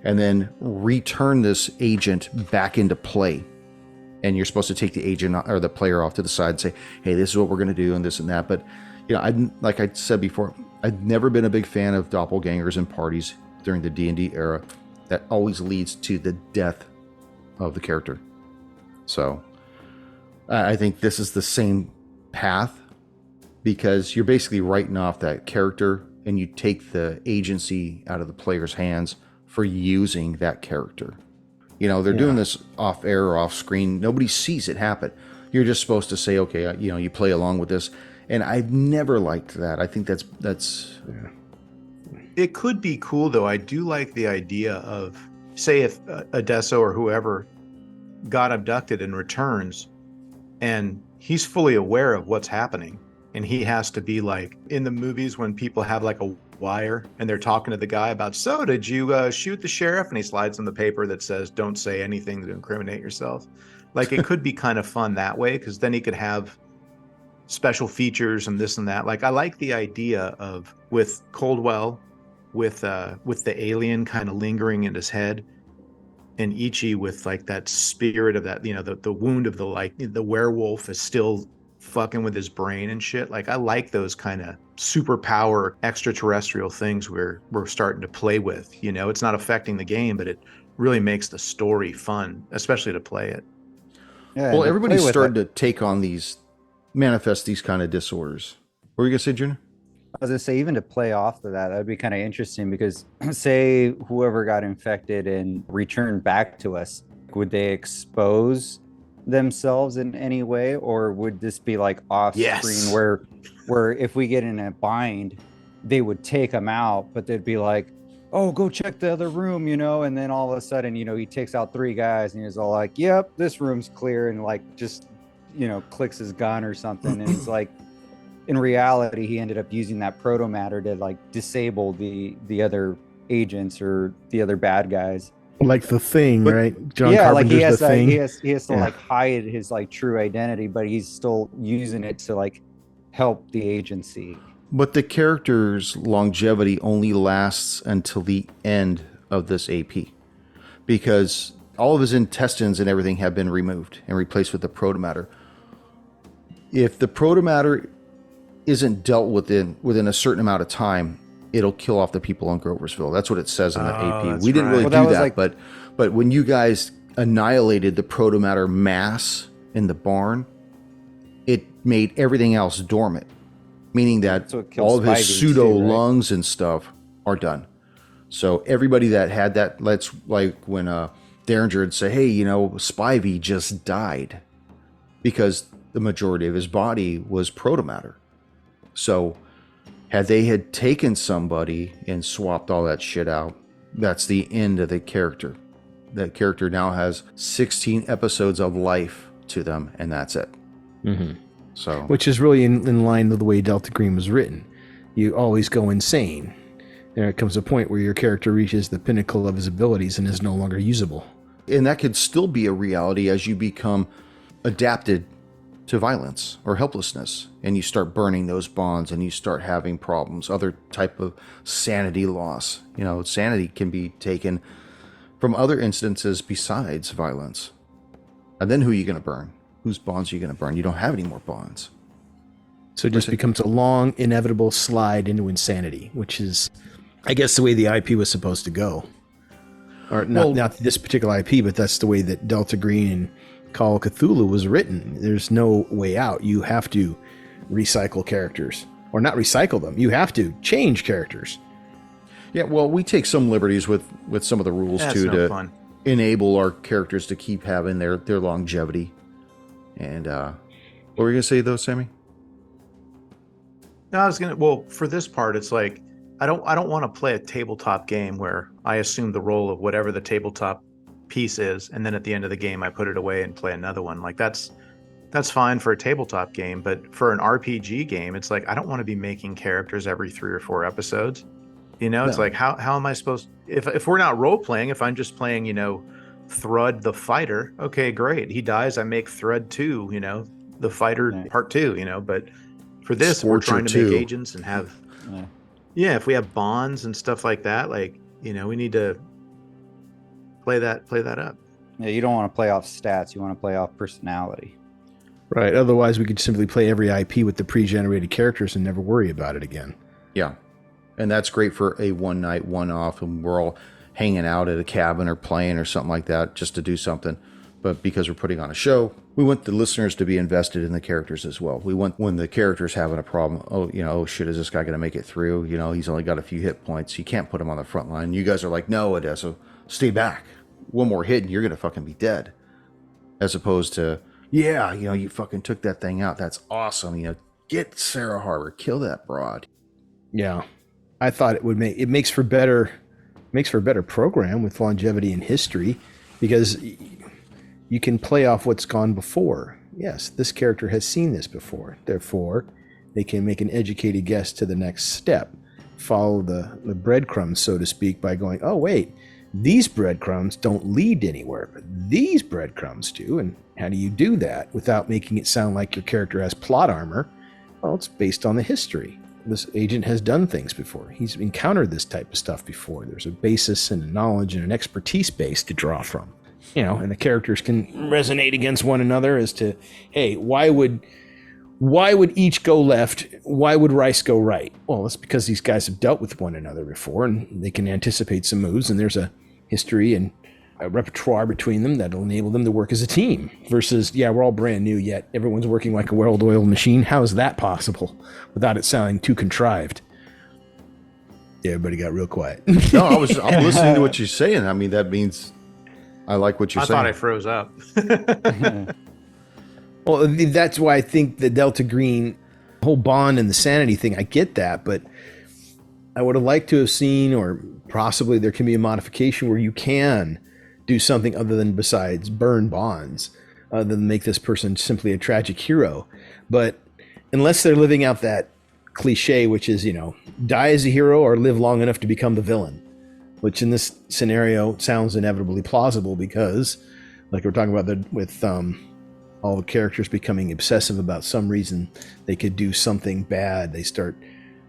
Speaker 1: and then return this agent back into play. And you're supposed to take the agent or the player off to the side and say, hey, this is what we're going to do and this and that. But like I said before, I've never been a big fan of doppelgangers and parties during the D&D era. That always leads to the death of the character. So I think this is the same path, because you're basically writing off that character and you take the agency out of the player's hands for using that character. They're doing this off air or off screen. Nobody sees it happen. You're just supposed to say, okay, you play along with this. And I've never liked that. I think that's.
Speaker 4: It could be cool, though. I do like the idea of, say, if Odesso or whoever got abducted and returns, and he's fully aware of what's happening, and he has to be like in the movies when people have like a wire and they're talking to the guy about, so did you shoot the sheriff? And he slides on the paper that says, don't say anything to incriminate yourself. Like, it could be kind of fun that way, because then he could have special features and this and that. Like, I like the idea of, with Coldwell, with the alien kind of lingering in his head, and Ichi with like that spirit of that, the wound of the werewolf is still fucking with his brain and shit. Like, I like those kind of superpower extraterrestrial things we're starting to play with. It's not affecting the game, but it really makes the story fun, especially to play it.
Speaker 3: Yeah,
Speaker 1: well, everybody's starting to take on manifest these kind of disorders. What were you gonna say, Junior?
Speaker 3: I was gonna say, even to play off of that'd be kind of interesting, because say whoever got infected and returned back to us, would they expose themselves in any way, or would this be like off screen where if we get in a bind, they would take them out, but they'd be like, oh, go check the other room, and then all of a sudden, he takes out 3 guys and he's all like, yep, this room's clear, and like just clicks his gun or something, and it's like, in reality, he ended up using that protomatter to like disable the other agents or the other bad guys.
Speaker 5: Like The Thing, right?
Speaker 3: John Carpenter's The Thing. He has to like hide his like true identity, but he's still using it to like help the agency.
Speaker 1: But the character's longevity only lasts until the end of this AP, because all of his intestines and everything have been removed and replaced with the protomatter. If the protomatter isn't dealt with within a certain amount of time, it'll kill off the people on Groversville. That's what it says in the AP. We didn't really do that, but when you guys annihilated the protomatter mass in the barn, it made everything else dormant, meaning that all of his pseudo lungs and stuff are done. So everybody that had that, let's like when Derringer would say, hey, you know, Spivey just died because the majority of his body was protomatter. So had they had taken somebody and swapped all that shit out, that's the end of the character. That character now has 16 episodes of life to them, and that's it.
Speaker 5: Mm-hmm.
Speaker 1: So,
Speaker 5: which is really in line with the way Delta Green was written. You always go insane. There comes a point where your character reaches the pinnacle of his abilities and is no longer usable.
Speaker 1: And that could still be a reality as you become adapted to violence or helplessness, and you start burning those bonds and you start having problems, other type of sanity loss. You know, sanity can be taken from other instances besides violence. And then who are you going to burn? Whose bonds are you going to burn? You don't have any more bonds.
Speaker 5: So it just becomes a long, inevitable slide into insanity, which is, I guess, the way the IP was supposed to go. Or not this particular IP, but that's the way that Delta Green and Call of Cthulhu was written. There's no way out. You have to recycle characters. Or not recycle them. You have to change characters.
Speaker 1: Yeah, well, we take some liberties with some of the rules, too, to enable our characters to keep having their longevity. And what were you going to say, though, Sammy?
Speaker 4: No, I was going to... Well, for this part, it's like, I don't want to play a tabletop game where I assume the role of whatever the tabletop piece is, and then at the end of the game I put it away and play another one. Like that's fine for a tabletop game, but for an RPG game, it's like I don't want to be making characters every 3 or 4 episodes. You know, it's like how am I supposed, if we're not role playing, if I'm just playing, you know, Thrud the fighter, okay, great. He dies, I make Thrud 2, you know, the fighter part 2, you know, but for this we're trying to make agents and have if we have bonds and stuff like that, like, you know, we need to play that up.
Speaker 3: Yeah, you don't want to play off stats. You want to play off personality.
Speaker 5: Right. Otherwise, we could simply play every IP with the pre-generated characters and never worry about it again.
Speaker 1: Yeah. And that's great for a one night, one off, and we're all hanging out at a cabin or playing or something like that just to do something. But because we're putting on a show, we want the listeners to be invested in the characters as well. We want, when the character's having a problem, oh shit, is this guy going to make it through? You know, he's only got a few hit points. You can't put him on the front line. You guys are like, no, Odessa, stay back. One more hit and you're going to fucking be dead. As opposed to, yeah, you know, you fucking took that thing out. That's awesome. You know, get Sarah Harbor, kill that broad.
Speaker 5: Yeah. I thought it makes for a better program with longevity and history, because you can play off what's gone before. Yes, this character has seen this before. Therefore, they can make an educated guess to the next step. Follow the breadcrumbs, so to speak, by going, oh, wait, these breadcrumbs don't lead anywhere, but these breadcrumbs do. And how do you do that without making it sound like your character has plot armor? Well, it's based on the history. This agent has done things before. He's encountered this type of stuff before. There's a basis and a knowledge and an expertise base to draw from. You know, and the characters can resonate against one another as to, hey, why would each go left? Why would Rice go right? Well, it's because these guys have dealt with one another before and they can anticipate some moves, and there's a history and a repertoire between them that'll enable them to work as a team versus, yeah, we're all brand new, yet everyone's working like a well-oiled machine. How is that possible without it sounding too contrived? Yeah, everybody got real quiet.
Speaker 1: No, I'm listening to what you're saying. I mean, that means I like what you're saying.
Speaker 4: I thought I froze up.
Speaker 5: Well, that's why I think the Delta Green whole bond and the sanity thing, I get that, but I would have liked to have seen, or possibly there can be a modification where you can do something other than besides burn bonds, other than make this person simply a tragic hero. But unless they're living out that cliche, which is, you know, die as a hero or live long enough to become the villain, which in this scenario sounds inevitably plausible because, like we're talking about with all the characters becoming obsessive about some reason, they could do something bad. They start,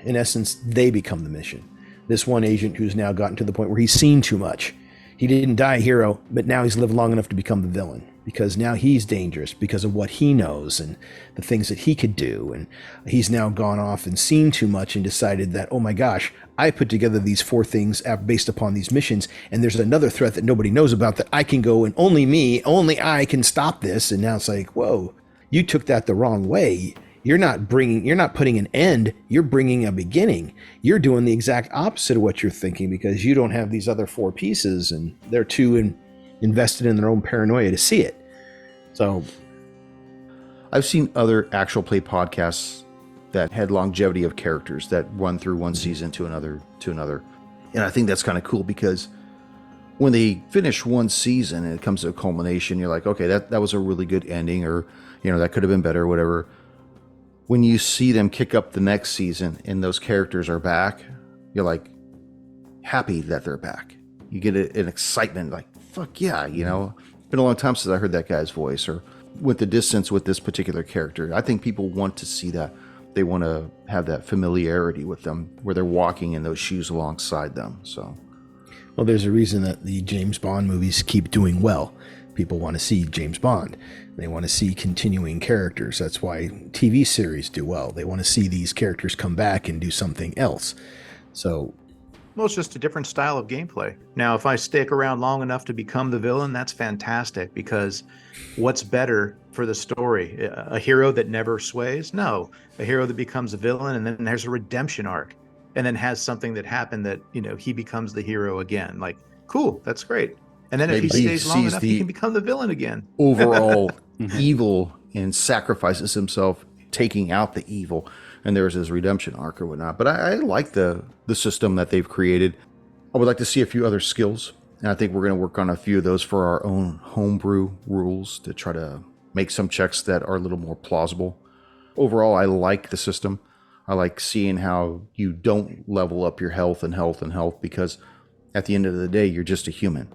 Speaker 5: in essence, they become the mission. this one agent who's now gotten to the point where he's seen too much. He didn't die a hero, but now he's lived long enough to become the villain, because now he's dangerous because of what he knows and the things that he could do. And he's now gone off and seen too much and decided that, oh my gosh, I put together these 4 things based upon these missions, and there's another threat that nobody knows about that I can go, and only I can stop this. And now it's like, whoa, you took that the wrong way. You're not putting an end, you're bringing a beginning. You're doing the exact opposite of what you're thinking, because you don't have these other 4 pieces, and they're too invested in their own paranoia to see it. So
Speaker 1: I've seen other actual play podcasts that had longevity of characters that run through one season to another. And I think that's kind of cool, because when they finish one season and it comes to a culmination, you're like, okay, that was a really good ending, or, that could have been better, or whatever. When you see them kick up the next season and those characters are back, you're like happy that they're back. You get an excitement, like, fuck yeah, It's been a long time since I heard that guy's voice, or went the distance with this particular character. I think people want to see that. They want to have that familiarity with them, where they're walking in those shoes alongside them. So,
Speaker 5: well, there's a reason that the James Bond movies keep doing well. People want to see James Bond. They want to see continuing characters. That's why TV series do well. They want to see these characters come back and do something else. So,
Speaker 4: well, it's just a different style of gameplay. Now, if I stick around long enough to become the villain, that's fantastic, because what's better for the story? A hero that never sways? No. A hero that becomes a villain, and then there's a redemption arc, and then has something that happened that, he becomes the hero again. Like, cool, that's great. And then if he stays long enough, he can become the villain again.
Speaker 1: Overall evil, and sacrifices himself, taking out the evil. And there's his redemption arc or whatnot. But I like the system that they've created. I would like to see a few other skills. And I think we're going to work on a few of those for our own homebrew rules to try to make some checks that are a little more plausible. Overall, I like the system. I like seeing how you don't level up your health, because at the end of the day, you're just a human.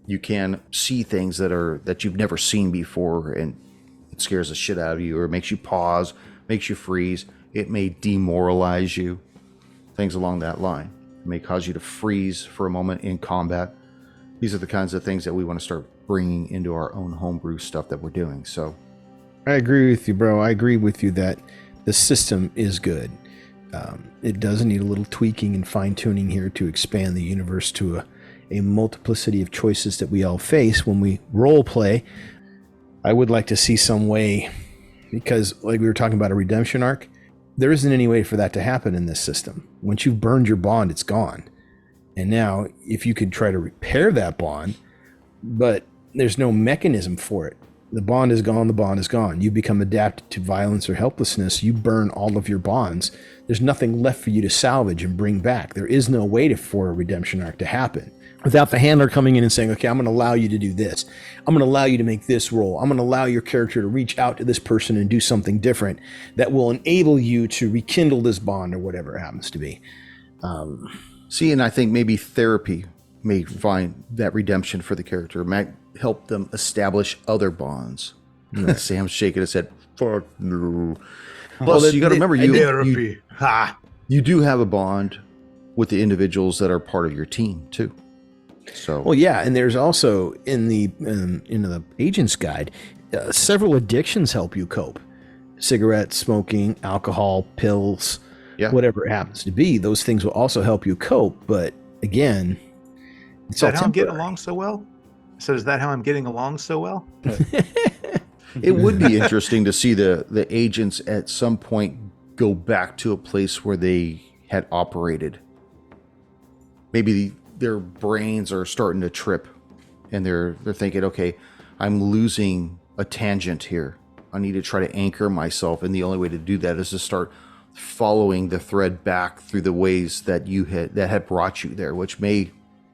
Speaker 1: You can see things that you've never seen before, and it scares the shit out of you, or it makes you pause, makes you freeze. It may demoralize you, things along that line. It may cause you to freeze for a moment in combat. These are the kinds of things that we want to start bringing into our own homebrew stuff that we're doing. So,
Speaker 5: I agree with you, bro. I agree with you that the system is good. It does need a little tweaking and fine-tuning here to expand the universe to a multiplicity of choices that we all face when we role play. I would like to see some way, because like we were talking about a redemption arc, there isn't any way for that to happen in this system. Once you've burned your bond, it's gone. And now if you could try to repair that bond, but there's no mechanism for it. The bond is gone, the bond is gone. You become adapted to violence or helplessness. You burn all of your bonds. There's nothing left for you to salvage and bring back. There is no way for a redemption arc to happen without the handler coming in and saying, okay, I'm going to allow you to do this. I'm going to allow you to make this role. I'm going to allow your character to reach out to this person and do something different that will enable you to rekindle this bond or whatever it happens to be.
Speaker 1: And I think maybe therapy may find that redemption for the character, might help them establish other bonds. Sam's shaking his head. Fuck no. Plus, you got to remember, you do have a bond with the individuals that are part of your team too. So,
Speaker 5: well, yeah, and there's also in the agent's guide, several addictions help you cope: cigarettes, smoking, alcohol, pills, whatever it happens to be. Those things will also help you cope. But again,
Speaker 4: is that how I'm getting along so well? So is that how I'm getting along so well?
Speaker 1: It would be interesting to see the agents at some point go back to a place where they had operated. Maybe their brains are starting to trip, and they're thinking, okay, I'm losing a tangent here. I need to try to anchor myself, and the only way to do that is to start following the thread back through the ways that had brought you there, which may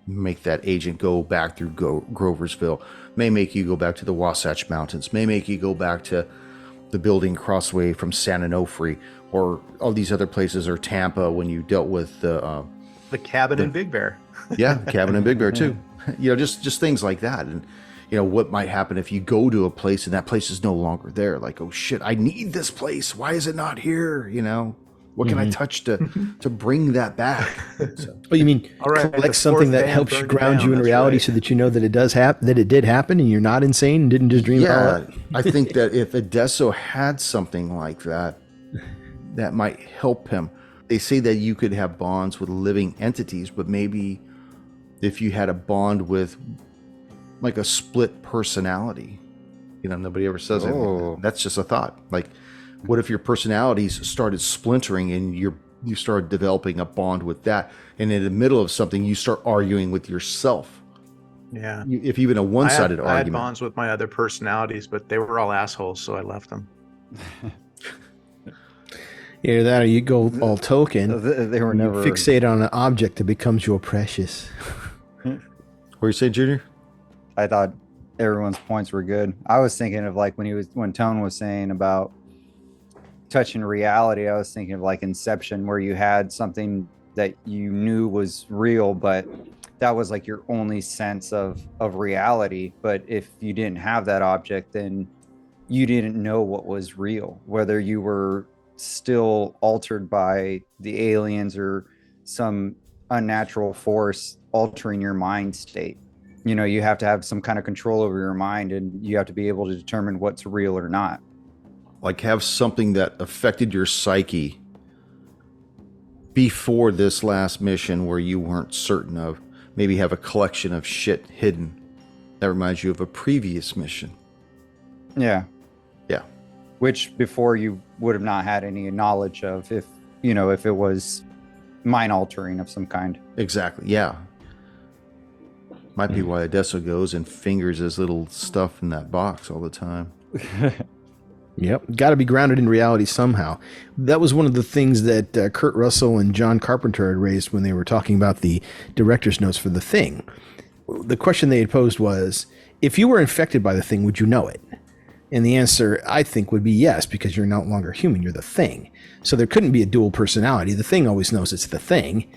Speaker 1: make that agent go back through Groversville, may make you go back to the Wasatch Mountains, may make you go back to the building crossway from San Onofre, or all these other places, or Tampa when you dealt with the
Speaker 4: cabin in Big Bear.
Speaker 1: Yeah, the cabin in Big Bear too. Just things like that. And what might happen if you go to a place and that place is no longer there? Like, oh shit, I need this place. Why is it not here? What can I touch to bring that back? So,
Speaker 5: Oh, you mean
Speaker 4: All right, the
Speaker 5: collect something
Speaker 4: fourth
Speaker 5: that
Speaker 4: band
Speaker 5: helps you
Speaker 4: burned it
Speaker 5: ground
Speaker 4: down,
Speaker 5: you in
Speaker 4: that's
Speaker 5: reality
Speaker 4: right.
Speaker 5: so that you know that it does happen, that it did happen, and you're not insane and didn't just dream it all
Speaker 1: yeah,
Speaker 5: up?
Speaker 1: I think that if Adesso had something like that, that might help him. They say that you could have bonds with living entities, but maybe if you had a bond with like a split personality, nobody ever says anything like that. That's just a thought. Like, what if your personalities started splintering and you started developing a bond with that, and in the middle of something you start arguing with yourself?
Speaker 4: Yeah.
Speaker 1: If even a one-sided
Speaker 4: I had
Speaker 1: argument.
Speaker 4: bonds with my other personalities, but they were all assholes, so I left them.
Speaker 5: Either that or you go all Tolkien.
Speaker 3: They were
Speaker 5: You
Speaker 3: never
Speaker 5: fixate on an object that becomes your precious.
Speaker 1: What were you saying, Junior?
Speaker 3: I thought everyone's points were good. I was thinking of like when Tone was saying about touching reality, I was thinking of like Inception, where you had something that you knew was real, but that was like your only sense of reality. But if you didn't have that object, then you didn't know what was real, whether you were still altered by the aliens or some unnatural force altering your mind state. You have to have some kind of control over your mind, and you have to be able to determine what's real or not.
Speaker 1: Like, have something that affected your psyche before this last mission where you weren't certain of. Maybe have a collection of shit hidden that reminds you of a previous mission.
Speaker 3: Yeah. Which before you would have not had any knowledge of, if it was mind altering of some kind.
Speaker 1: Exactly. Yeah. Might be why Adesso goes and fingers his little stuff in that box all the time.
Speaker 5: Yep. Got to be grounded in reality somehow. That was one of the things that Kurt Russell and John Carpenter had raised when they were talking about the director's notes for The Thing. The question they had posed was, if you were infected by the Thing, would you know it? And the answer, I think, would be yes, because you're no longer human. You're the Thing. So there couldn't be a dual personality. The Thing always knows it's the Thing.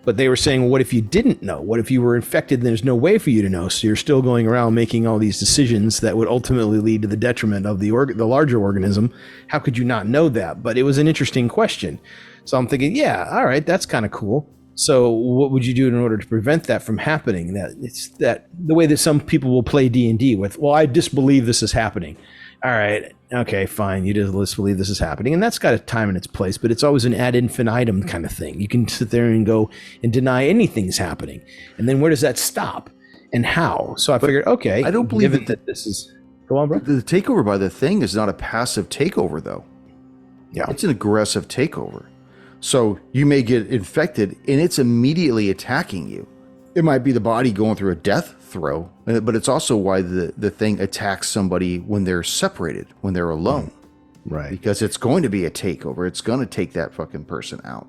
Speaker 5: But they were saying, well, what if you didn't know? What if you were infected and there's no way for you to know? So you're still going around making all these decisions that would ultimately lead to the detriment of the larger organism. How could you not know that? But it was an interesting question. So I'm thinking, yeah, all right, that's kind of cool. So what would you do in order to prevent that from happening? That it's that the way that some people will play D&D with, well, I disbelieve this is happening. All right, okay, fine. You just disbelieve this is happening. And that's got a time and its place, but it's always an ad infinitum kind of thing. You can sit there and go and deny anything's happening. And then where does that stop? And how? So I figured, okay,
Speaker 1: I don't believe
Speaker 5: given that this is... Go on, bro.
Speaker 1: The takeover by the Thing is not a passive takeover, though.
Speaker 5: Yeah.
Speaker 1: It's an aggressive takeover. So you may get infected and it's immediately attacking you. It might be the body going through a death throw, but it's also why the Thing attacks somebody when they're separated, when they're alone.
Speaker 5: Right.
Speaker 1: Because it's going to be a takeover. It's going to take that fucking person out.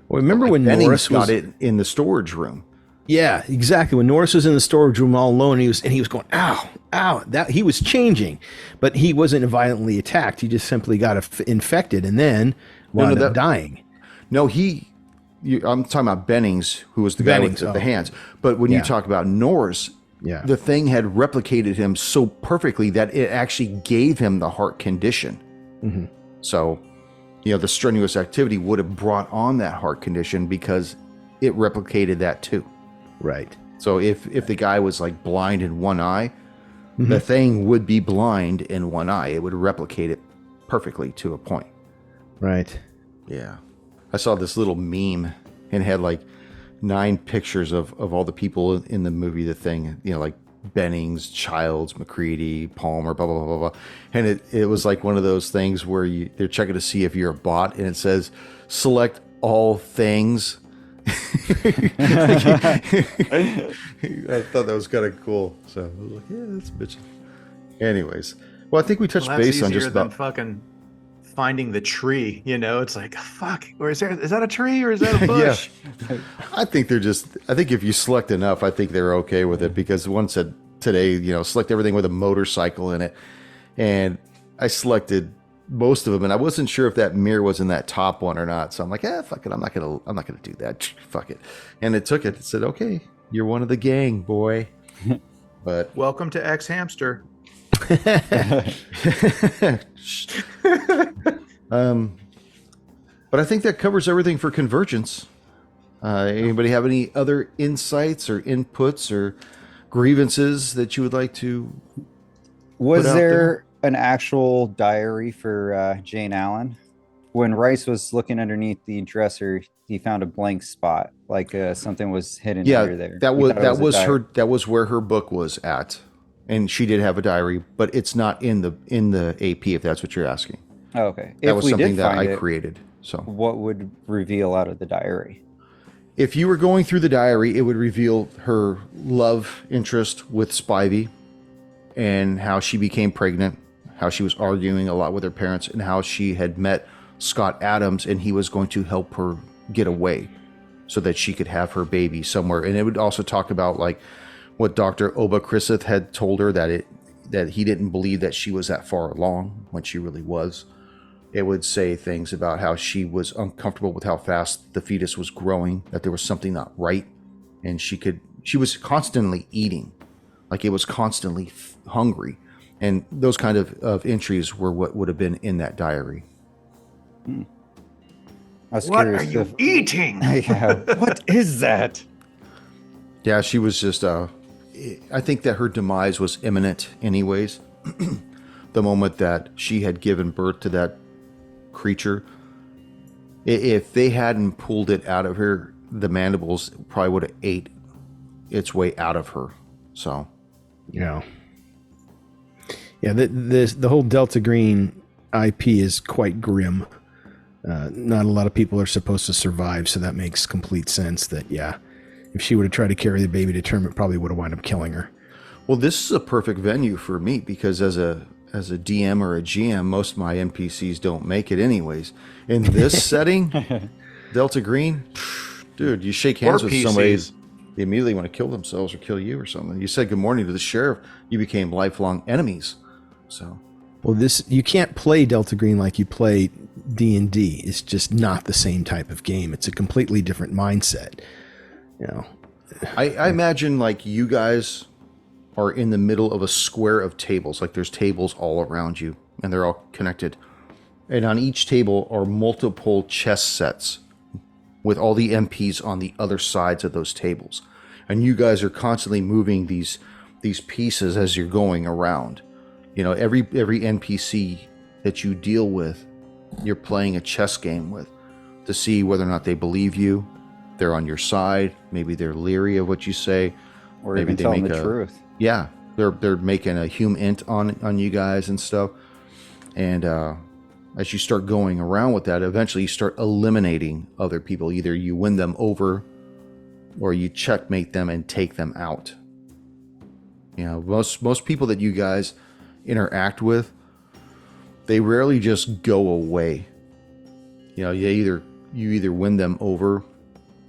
Speaker 5: Well, remember when
Speaker 1: Bennings
Speaker 5: Norris was...
Speaker 1: got it in the storage room.
Speaker 5: Yeah, exactly. When Norris was in the storage room all alone, he was going, ow, ow. That he was changing, but he wasn't violently attacked. He just simply got infected and then wound up dying.
Speaker 1: No, I'm talking about Bennings, who was the guy with the hands. But when you talk about Norris, the Thing had replicated him so perfectly that it actually gave him the heart condition.
Speaker 5: Mm-hmm.
Speaker 1: So, the strenuous activity would have brought on that heart condition because it replicated that too.
Speaker 5: Right.
Speaker 1: So if the guy was like blind in one eye,
Speaker 5: Mm-hmm.
Speaker 1: the Thing would be blind in one eye. It would replicate it perfectly to a point.
Speaker 5: Right.
Speaker 1: Yeah. I saw this little meme and had like 9 pictures of all the people in the movie The Thing, like Bennings, Childs, McCready, Palmer, blah, blah, blah, blah, blah. And it was like one of those things where they're checking to see if you're a bot, and it says, select all things. I thought that was kind of cool. So I was like, yeah, that's bitch. Anyways, well, I think we touched base on just about
Speaker 4: fucking finding the tree. It's like, fuck, or is that a tree or is that a bush?
Speaker 1: Yeah. I think if you select enough, I think they're okay with it, because one said today, select everything with a motorcycle in it, and I selected most of them, and I wasn't sure if that mirror was in that top one or not. So I'm like, fuck it, I'm not gonna do that. Fuck it. And it took it. It said, okay, you're one of the gang, boy. But
Speaker 4: welcome to X Hamster.
Speaker 1: But I think that covers everything for Convergence. Anybody have any other insights or inputs or grievances that you would like to
Speaker 3: Was
Speaker 1: put out
Speaker 3: there an actual diary for Jane Allen? When Rice was looking underneath the dresser, he found a blank spot, like something was hidden under there.
Speaker 1: That
Speaker 3: He
Speaker 1: was
Speaker 3: thought it a diary.
Speaker 1: that was where her book was at, and she did have a diary, but it's not in the AP if that's what you're asking.
Speaker 3: Oh, okay.
Speaker 1: That
Speaker 3: If
Speaker 1: was
Speaker 3: we
Speaker 1: something
Speaker 3: did
Speaker 1: that
Speaker 3: find
Speaker 1: I
Speaker 3: it,
Speaker 1: created. So
Speaker 3: what would reveal out of the diary?
Speaker 1: if you were going through the diary, it would reveal her love interest with Spivey and how she became pregnant, how she was arguing a lot with her parents, and how she had met Scott Adams and he was going to help her get away so that she could have her baby somewhere. And it would also talk about like what Dr. Oba Chrisith had told her that he didn't believe that she was that far along when she really was. It would say things about how she was uncomfortable with how fast the fetus was growing, that there was something not right, and she was constantly eating, like it was constantly hungry, and those kind of entries were what would have been in that diary.
Speaker 3: I was
Speaker 4: What
Speaker 3: curious
Speaker 4: are you
Speaker 3: if-
Speaker 4: eating?
Speaker 3: Yeah, what is that?
Speaker 1: Yeah, she was just, I think that her demise was imminent anyways. The moment that she had given birth to that creature, if they hadn't pulled it out of her, the mandibles probably would have ate its way out of her. So,
Speaker 5: Yeah. Yeah, the whole Delta Green IP is quite grim. Not a lot of people are supposed to survive, so that makes complete sense that, yeah, if she would have tried to carry the baby to term, it probably would have wound up killing her.
Speaker 1: well, this is a perfect venue for me because as a DM or a GM, most of my NPCs don't make it anyways. In this setting, Delta Green, dude, you shake hands
Speaker 4: Or
Speaker 1: with somebody,
Speaker 4: PCs.
Speaker 1: they immediately want to kill themselves or kill you or something. You said good morning to the sheriff, you became lifelong enemies. So,
Speaker 5: Well, you can't play Delta Green like you play D&D. It's just not the same type of game. It's a completely different mindset. You know,
Speaker 1: I imagine like you guys are in the middle of a square of tables, like there's tables all around you and they're all connected. And on each table are multiple chess sets with all the MPs on the other sides of those tables. And you guys are constantly moving these pieces as you're going around. You know, every NPC that you deal with, you're playing a chess game with to see whether or not they believe you, they're on your side, maybe they're leery of what you say,
Speaker 3: Or
Speaker 1: maybe
Speaker 3: even
Speaker 1: they
Speaker 3: telling
Speaker 1: make
Speaker 3: the truth.
Speaker 1: Yeah, they're making a hum int on you guys and stuff. And as you start going around with that, eventually you start eliminating other people. Either you win them over or you checkmate them and take them out. You know, most people that you guys interact with, they rarely just go away. You know, you either win them over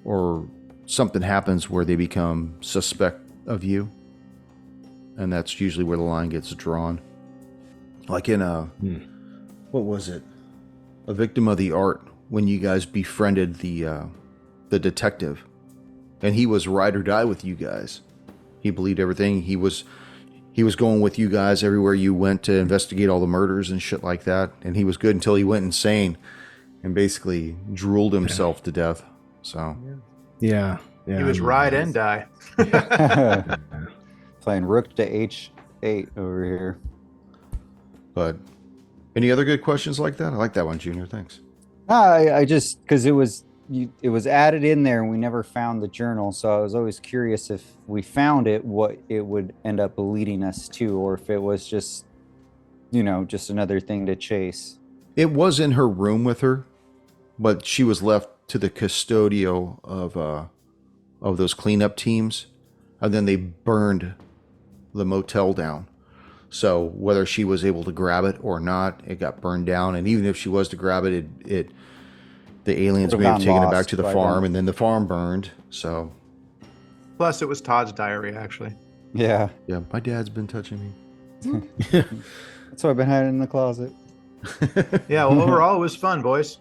Speaker 1: or something happens where they become suspect of you. And that's usually where the line gets drawn. Like in what was it? A Victim of the Art, when you guys befriended the detective, and he was ride or die with you guys. He believed everything. He was going with you guys everywhere you went to investigate all the murders and shit like that. And he was good until he went insane and basically drooled himself to death. So
Speaker 5: yeah.
Speaker 4: He was ride and die.
Speaker 3: Playing rook to h8 over here.
Speaker 1: But any other good questions like that? I like that one, Junior. Thanks.
Speaker 3: I just because it was added in there and we never found the journal, so I was always curious if we found it, what it would end up leading us to, or if it was just, just another thing to chase.
Speaker 1: It was in her room with her, but she was left to the custodial of those cleanup teams, and then they burned the motel down. So whether she was able to grab it or not, it got burned down. And even if she was to grab it, the aliens may have taken it back to the farm, and then the farm burned. So
Speaker 4: Plus, it was Todd's diary, actually.
Speaker 3: Yeah.
Speaker 1: yeah, my dad's been touching me.
Speaker 3: That's why I've been hiding in the closet.
Speaker 4: Yeah, well, overall, it was fun, boys.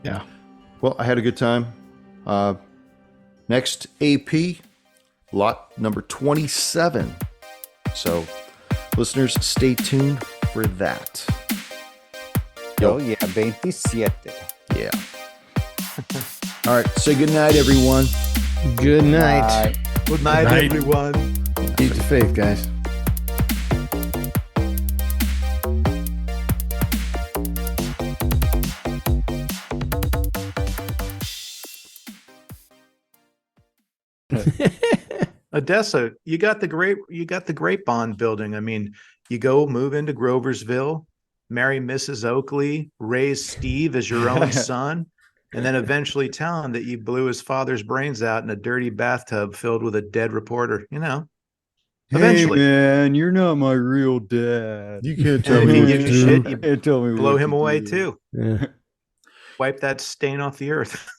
Speaker 5: Yeah.
Speaker 1: Well, I had a good time. Next AP, lot number 27. So, listeners, stay tuned for that.
Speaker 3: Oh, yeah, 27.
Speaker 1: Yeah. All right. Say good night, everyone.
Speaker 5: Good night.
Speaker 4: Good night,
Speaker 2: Night.
Speaker 4: everyone.
Speaker 5: Keep the faith, guys.
Speaker 4: Odessa, you got the great bond building. I mean, you go move into Groversville, marry Mrs. Oakley, raise Steve as your own son, and then eventually tell him that you blew his father's brains out in a dirty bathtub filled with a dead reporter. You know, eventually.
Speaker 3: Hey man, you're not my real dad.
Speaker 1: You can't
Speaker 4: tell me
Speaker 3: You
Speaker 4: what to do.
Speaker 3: shit, you can't tell me
Speaker 4: Blow
Speaker 3: what
Speaker 4: him
Speaker 3: to
Speaker 4: away
Speaker 3: do.
Speaker 4: too.
Speaker 5: Yeah.
Speaker 4: Wipe that stain off the earth.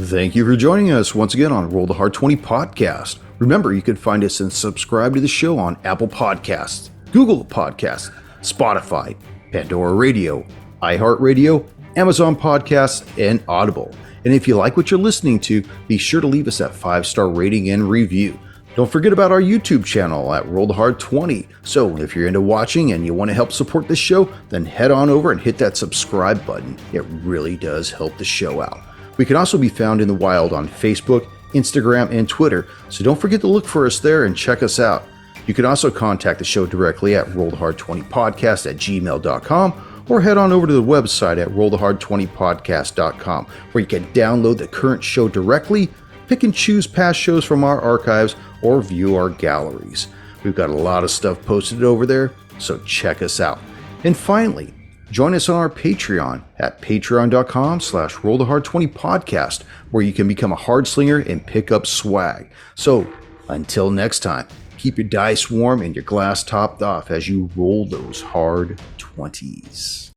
Speaker 1: Thank you for joining us once again on Roll the Hard 20 podcast. Remember, you can find us and subscribe to the show on Apple Podcasts, Google Podcasts, Spotify, Pandora Radio, iHeart Radio, Amazon Podcasts, and Audible. And if you like what you're listening to, be sure to leave us that 5-star rating and review. Don't forget about our YouTube channel at Roll the Hard 20. So if you're into watching and you want to help support this show, then head on over and hit that subscribe button. It really does help the show out. We can also be found in the wild on Facebook, Instagram, and Twitter, so don't forget to look for us there and check us out. You can also contact the show directly at rollthehard20podcast@gmail.com or head on over to the website at rollthehard20podcast.com, where you can download the current show directly, pick and choose past shows from our archives, or view our galleries. We've got a lot of stuff posted over there, so check us out. And finally, join us on our Patreon at patreon.com/rollthehard20podcast, where you can become a hard slinger and pick up swag. So until next time, keep your dice warm and your glass topped off as you roll those hard 20s.